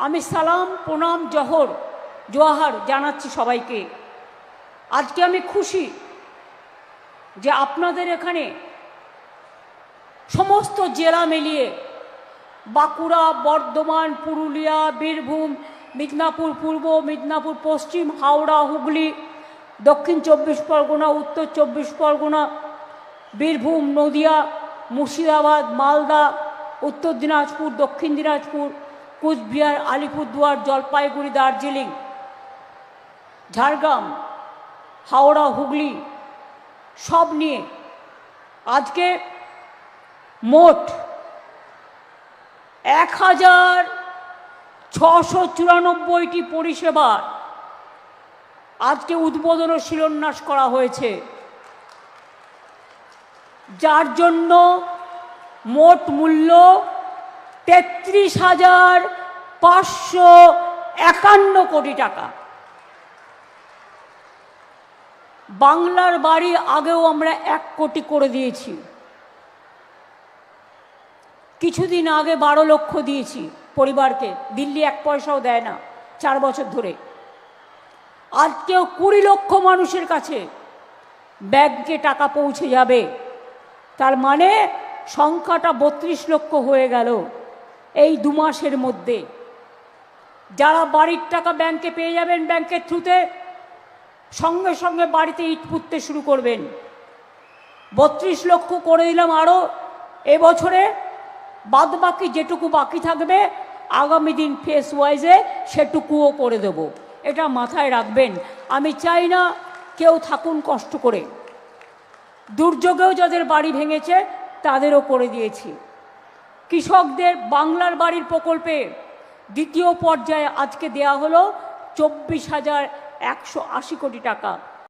আমি সালাম প্রণাম জোহার জানাচ্ছি সবাইকে। আজকে আমি খুশি যে আপনাদের এখানে সমস্ত জেলা মিলিয়ে বাঁকুড়া, বর্ধমান, পুরুলিয়া, বীরভূম, মিদনাপুর পূর্ব, মিদনাপুর পশ্চিম, হাওড়া, হুগলি, দক্ষিণ 24 পরগনা, উত্তর 24 পরগনা, বীরভূম, নদিয়া, মুর্শিদাবাদ, মালদা, উত্তর দিনাজপুর, দক্ষিণ দিনাজপুর, কুচবিহার, আলিপুরদুয়ার, জলপাইগুড়ি, দার্জিলিং, ঝাড়গ্রাম, হাওড়া, হুগলি সব নিয়ে আজকে মোট 1694টি পরিষেবার আজকে উদ্বোধন ও শিলান্যাস করা হয়েছে, যার জন্য মোট মূল্য 33,551 কোটি টাকা। বাংলার বাড়ি আগেও আমরা 1 কোটি করে দিয়েছি, কিছুদিন আগে 12 লক্ষ দিয়েছি পরিবারকে, দিল্লি 1 পয়সাও দেয় না 4 বছর ধরে। আজকেও 20 লক্ষ মানুষের কাছে ব্যাংকে টাকা পৌঁছে যাবে, তার মানে সংখ্যাটা 32 লক্ষ হয়ে গেল এই 2 মাসের মধ্যে। যারা বাড়ির টাকা ব্যাংকে পেয়ে যাবেন ব্যাংকের থ্রুতে, সঙ্গে সঙ্গে বাড়িতে ইট পুঁততে শুরু করবেন। 32 লক্ষ করে দিলাম আরও এবছরে, বাদ বাকি যেটুকু বাকি থাকবে আগামী দিন ফেস ওয়াইজে সেটুকুও করে দেব, এটা মাথায় রাখবেন। আমি চাই না কেউ থাকুন কষ্ট করে। দুর্যোগেও যাদের বাড়ি ভেঙেছে তাদেরও করে দিয়েছি। কৃষকদের বাংলার বাড়ির প্রকল্পে দ্বিতীয় পর্যায়ে আজকে দেয়া হলো 24,180 কোটি টাকা।